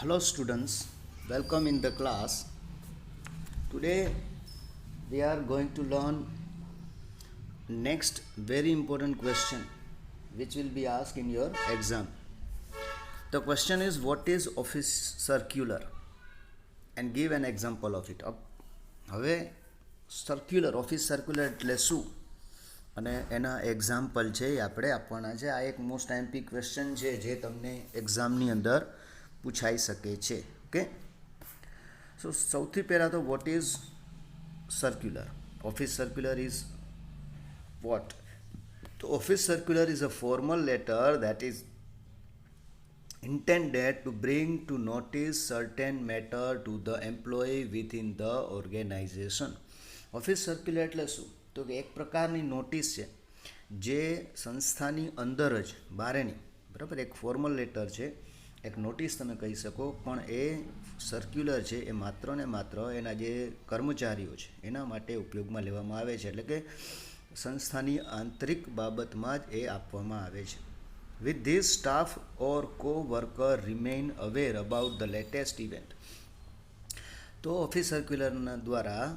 Hello students, welcome in the class. Today we are going to learn next very important question which will be asked in your exam. The question is, what is office circular, and give an example of it. હવે circular office circular એટલે શું અને એના example છે એ આપણે આપવાના છે. આ એક મોસ્ટ આઈએમપી ક્વેશ્ચન છે જે તમને એક્ઝામની અંદર પૂછાઈ શકે છે. ઓકે, સો સૌથી પહેલાં તો what is circular? Office circular is what? તો office circular is a formal letter that is intended to bring to notice certain matter to the employee within the organization. Office circular એટલે શું? તો કે એક પ્રકારની નોટિસ છે જે સંસ્થાની અંદર જ, બહાર નહીં, બરાબર, એક ફોર્મલ લેટર છે, એક નોટિસ તમે કહી શકો, પણ એ સર્ક્યુલર છે એ માત્ર ને માત્ર એના જે કર્મચારીઓ છે એના માટે ઉપયોગમાં લેવામાં આવે છે. એટલે કે સંસ્થાની આંતરિક બાબતમાં જ એ આપવામાં આવે છે. With this, staff or co-worker remain aware about the latest event. તો ઓફિસ સર્ક્યુલરના દ્વારા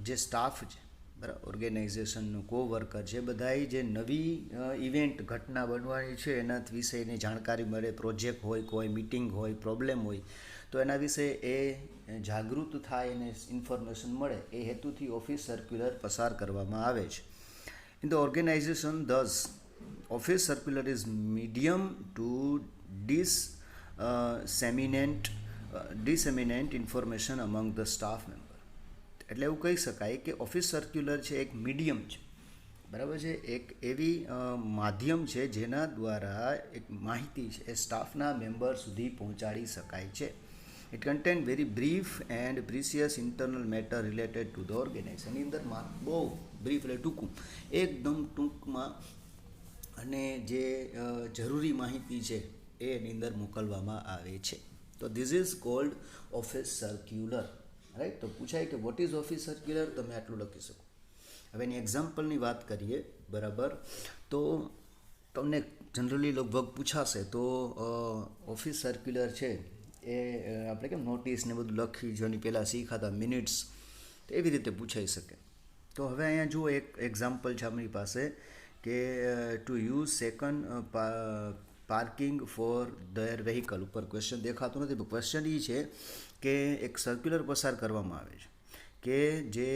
જે સ્ટાફ છે, બરાબર, ઓર્ગેનાઇઝેશનનું કો-વર્કર છે, બધાએ જે નવી ઇવેન્ટ ઘટના બનવાની છે એના વિશેની જાણકારી મળે. પ્રોજેક્ટ હોય, કોઈ મિટિંગ હોય, પ્રોબ્લેમ હોય, તો એના વિશે એ જાગૃત થાય અને ઇન્ફોર્મેશન મળે, એ હેતુથી ઓફિસ સર્ક્યુલર પસાર કરવામાં આવે છે. In the organisation thus office circular is medium to disseminate information among the staff member. એટલે એવું કહી શકાય કે ઓફિસ સર્ક્યુલર છે એક મીડિયમ છે, બરાબર છે, એક એવી માધ્યમ છે જેના દ્વારા એક માહિતી છે એ સ્ટાફના મેમ્બર સુધી પહોંચાડી શકાય છે. It contain very brief and precise internal matter related to the organisation. એની અંદર બહુ બ્રીફ એટલે ટૂંકું, એકદમ ટૂંકમાં, અને જે જરૂરી માહિતી છે એ એની અંદર મોકલવામાં આવે છે. તો this is called office circular, right. તો પૂછાય કે વોટ ઇઝ ઓફિસ સર્ક્યુલર, તમે આટલું લખી શકો. હવે એની એક્ઝામ્પલની વાત કરીએ, બરાબર. તો તમને જનરલી લગભગ પૂછાશે તો ઓફિસ સર્ક્યુલર છે એ આપણે કેમ નોટિસ ને બધું લખી જોની પહેલાં શીખાતા મિનિટ્સ, તો એવી રીતે પૂછાઈ શકે. તો હવે અહીંયા જુઓ, એક એક્ઝામ્પલ છે આપણી પાસે કે to use second parking four there vehicle. ઉપર ક્વેશ્ચન દેખાતો નથી, પણ ક્વેશ્ચન એ છે કે એક સર્ક્યુલર પસાર કરવામાં આવે છે કે જે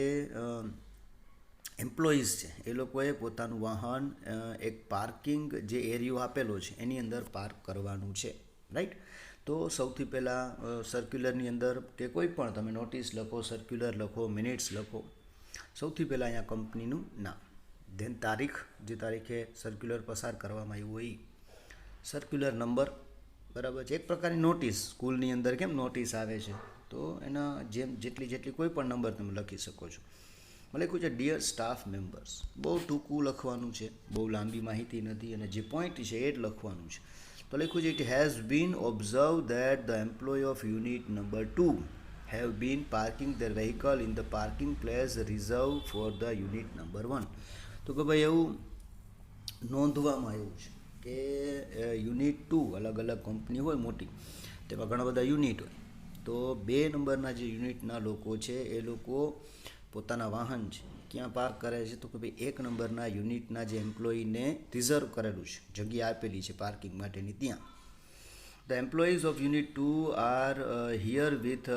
એમ્પ્લોઈઝ છે એ લોકોએ પોતાનું વાહન એક પાર્કિંગ જે એરિયો આપેલો છે એની અંદર પાર્ક કરવાનું છે, રાઈટ. તો સૌથી પહેલાં સર્ક્યુલરની અંદર કે કોઈ પણ તમે નોટિસ લખો, સર્ક્યુલર લખો, મિનિટ્સ લખો, સૌથી પહેલાં અહીંયા કંપનીનું નામ, ધેન તારીખ, જે તારીખે સર્ક્યુલર પસાર કરવામાં આવ્યું હોય, સર્ક્યુલર નંબર, બરાબર છે. એક પ્રકારની નોટિસ, સ્કૂલની અંદર કેમ નોટિસ આવે છે, તો એના જેટલી કોઈ પણ નંબર તમે લખી શકો છો. લખ્યું છે ડિયર સ્ટાફ મેમ્બર્સ, બહુ ટૂંકું લખવાનું છે, બહુ લાંબી માહિતી નથી, અને જે પોઈન્ટ છે એ જ લખવાનું છે. તો લખ્યું છે, it has been observe that the employ of unit number 2 have been parking their vehicle in the parking place reserved for the unit number 1. તો કે ભાઈ એવું નોંધવામાં આવ્યું છે કે યુનિટ 2, અલગ અલગ કંપની હોય મોટી, તેમાં ઘણા બધા યુનિટ હોય, તો 2 નંબરના જે યુનિટના લોકો છે એ લોકો પોતાના વાહન છે ક્યાં પાર્ક કરે છે, તો કે ભાઈ 1 નંબરના યુનિટના જે એમ્પ્લોયીને રિઝર્વ કરેલું છે, જગ્યા આપેલી છે પાર્કિંગ માટેની, ત્યાં. The employees of Unit 2 are herewith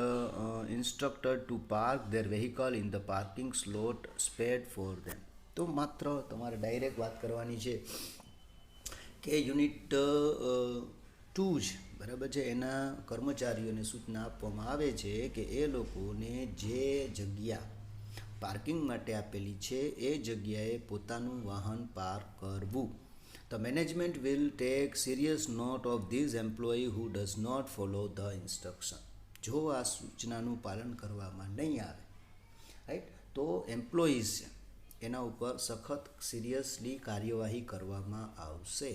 instructed to park their vehicle in the parking slot spared for them. તો માત્ર તમારે ડાયરેક્ટ વાત કરવાની છે કે યુનિટ 2 છે, બરાબર છે, એના કર્મચારીઓને સૂચના આપવામાં આવે છે કે એ લોકોને જે જગ્યા પાર્કિંગ માટે આપેલી છે એ જગ્યાએ પોતાનું વાહન પાર્ક કરવું. The management will take serious note of this employee who does not follow the instruction. જો આ સૂચનાનું પાલન કરવામાં નહીં આવે, રાઈટ, તો એમ્પ્લોઈઝ છે એના ઉપર સખત સિરિયસલી કાર્યવાહી કરવામાં આવશે.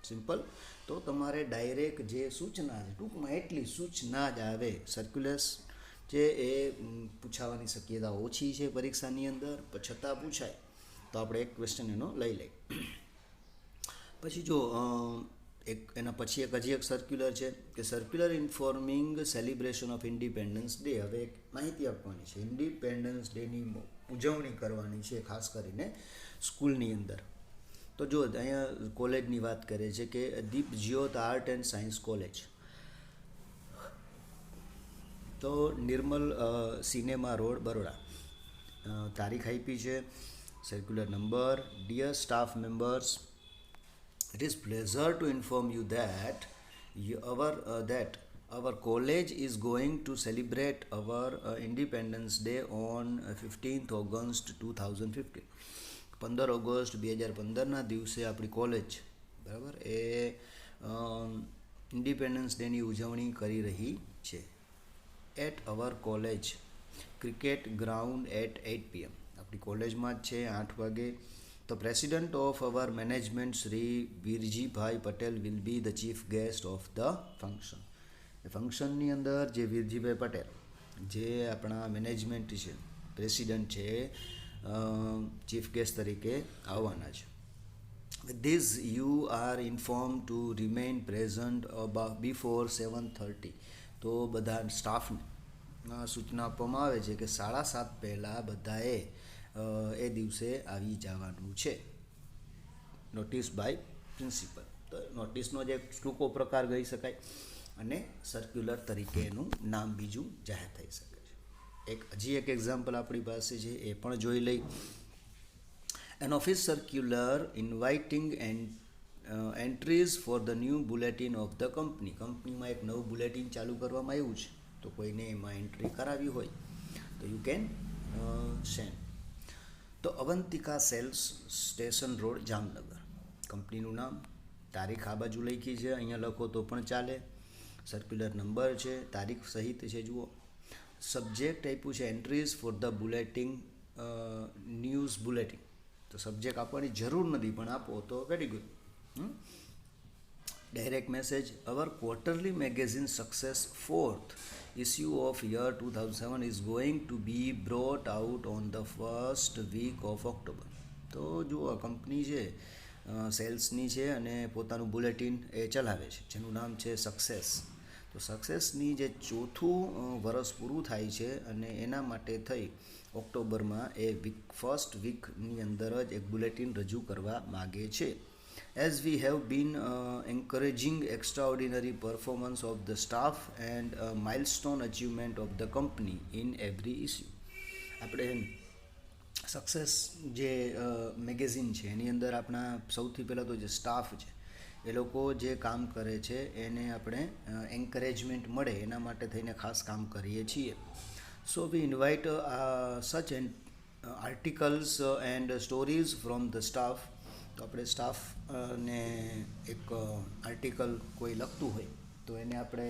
સિમ્પલ. તો તમારે ડાયરેક્ટ જે સૂચના છે, ટૂંકમાં એટલી સૂચના જ આવે. સર્ક્યુલર્સ જે એ પૂછાવાની શક્યતા ઓછી છે પરીક્ષાની અંદર, પણ છતાં પૂછાય તો આપણે એક ક્વેશ્ચન એનો લઈ લઈએ. પછી જો એક એના પછી હજી એક સર્ક્યુલર છે કે circular informing celebration of independence day. હવે એક માહિતી આપવાની છે, ઇન્ડિપેન્ડન્સ ડેની ઉજવણી કરવાની છે ખાસ કરીને સ્કૂલની અંદર. તો જો અહીંયા કોલેજની વાત કરે છે કે દીપ જ્યોત આર્ટ એન્ડ સાયન્સ કોલેજ, તો નિર્મલ સિનેમા રોડ, બરોડા. તારીખ આપી છે, circular number. Dear staff members, it is pleasure to inform you that our college is going to celebrate our Independence Day on 15th August 2015. 15 August 2015ના દિવસે આપણી college, બરાબર, એ independence ડેની ઉજવણી કરી રહી છે. At our college cricket ground at 8 PM. આપણી કોલેજમાં જ છે 8 વાગે. The president of our management Sri Virjiભાઈ Patel will be the chief guest of the function. એ ફંક્શનની અંદર જે વીરજીભાઈ પટેલ, જે આપણા મેનેજમેન્ટ છે, પ્રેસિડન્ટ છે, ચીફ ગેસ્ટ તરીકે આવવાના છે. With this you are informed to remain present before 7:30. તો બધા સ્ટાફને સૂચના આપવામાં આવે છે કે 7:30 પહેલાં બધાએ એ દિવસે આવી જવાનું છે. Notice by principal. તો નોટિસનો જે ટૂંકો પ્રકાર કહી શકાય અને સર્ક્યુલર તરીકે એનું નામ બીજું જાહેર થઈ શકે છે. હજી એક એક્ઝામ્પલ આપણી પાસે છે, એ પણ જોઈ લઈ. An office circular inviting entries for the new bulletin of the company. કંપનીમાં એક નવું બુલેટિન ચાલુ કરવામાં આવ્યું છે, તો કોઈને એમાં એન્ટ્રી કરાવી હોય તો યુ કેન સેન્ડ. તો Avantika sales, station road, Jamnagar. કંપનીનું નામ, તારીખ આ બાજુ લખી છે, અહીંયા લખો તો પણ ચાલે. સર્ક્યુલર નંબર છે, તારીખ સહિત છે, જુઓ. સબ્જેક્ટ આપ્યું છે entries for the bulletin, news bulletin. તો સબ્જેક્ટ આપવાની જરૂર નથી, પણ આપો તો very good. Direct message, our quarterly magazine success 4th issue of year 2007 is going to be brought out on the first week of October. તો જો આ કંપની છે સેલ્સની છે અને પોતાનું બુલેટિન એ ચલાવે છે જેનું નામ છે સક્સેસ. તો સક્સેસની જે ચોથું વરસ પૂરું થાય છે અને એના માટે થઈ ઓક્ટોબરમાં એ ફર્સ્ટ વીકની અંદર જ એક બુલેટિન રજૂ કરવા માગે છે. As we have been encouraging extraordinary performance of the staff and milestone achievement of the company in every issue. આપણે સક્સેસ જે મેગેઝિન છે એની અંદર આપણા સૌથી પહેલાં તો જે સ્ટાફ છે એ લોકો જે કામ કરે છે એને આપણે એન્કરેજમેન્ટ મળે એના માટે થઈને ખાસ કામ કરીએ છીએ. So we invite such articles and stories from the staff. તો આપણે સ્ટાફને એક આર્ટિકલ કોઈ લખતું હોય તો એને આપણે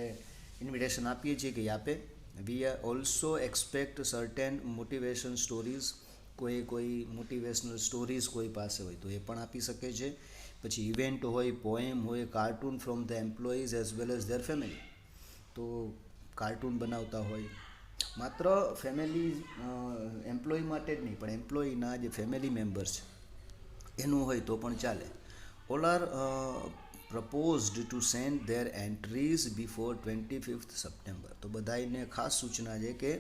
ઇન્વિટેશન આપીએ છીએ કે આપે. We also expect certain motivation stories. કોઈ મોટિવેશનલ સ્ટોરીઝ કોઈ પાસે હોય તો એ પણ આપી શકે છે. પછી ઇવેન્ટ હોય, પોએમ હોય, cartoon from the employees as well as there family. તો કાર્ટૂન બનાવતા હોય, માત્ર ફેમિલી એમ્પ્લોય માટે જ નહીં, પણ એમ્પ્લોયના જે ફેમિલી મેમ્બર્સ છે એનું હોય તો પણ ચાલે. All are proposed two send there entries before 25th September. તો બધાને ખાસ સૂચના છે કે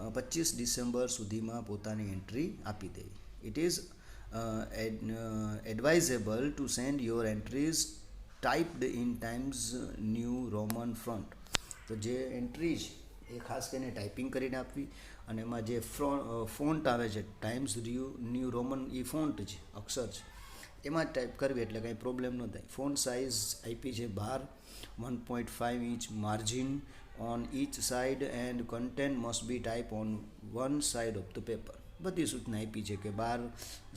25 ડિસેમ્બર સુધીમાં પોતાની એન્ટ્રી આપી દેવી. It is advisable to send your entries typed in Times New Roman font. તો જે એન્ટ્રી છે એ ખાસ કરીને ટાઈપિંગ કરીને આપવી અને એમાં જે ફોન્ટ આવે છે ટાઈમ્સ ન્યૂ રોમન, એ ફોન્ટ છે, અક્ષર છે, એમાં જ ટાઈપ કરવી એટલે કંઈ પ્રોબ્લેમ ન થાય. ફોન્ટ સાઇઝ આપી છે 1.5 inch, margin on each side and content must be type on one side of the paper. બધી સૂચના આપી છે કે 12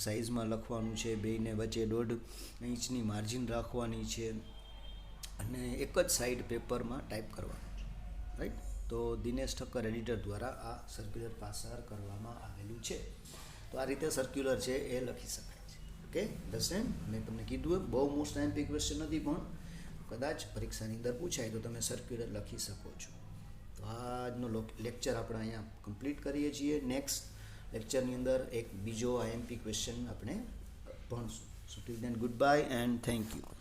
સાઇઝમાં લખવાનું છે, બેયને વચ્ચે 1.5 ઇંચની માર્જિન રાખવાની છે અને એક જ સાઈડ પેપરમાં ટાઈપ કરવાનું છે, રાઈટ. તો દિનેશ ઠક્કર એડિટર દ્વારા આ સર્ક્યુલર પસાર કરવામાં આવેલું છે. તો આ રીતે સર્ક્યુલર છે એ લખી શકાય છે. ઓકે, દર્શન, મેં તમને કીધું બહુ મોસ્ટ એમપી ક્વેશ્ચન નથી, પણ કદાચ પરીક્ષાની અંદર પૂછાય તો તમે સર્ક્યુલર લખી શકો છો. તો આજનો લેક્ચર આપણે અહીંયા કમ્પ્લીટ કરીએ છીએ. નેક્સ્ટ લેક્ચરની અંદર એક બીજો આઈએમપી ક્વેશ્ચન આપણે ભણશું. So till then goodbye and thank you.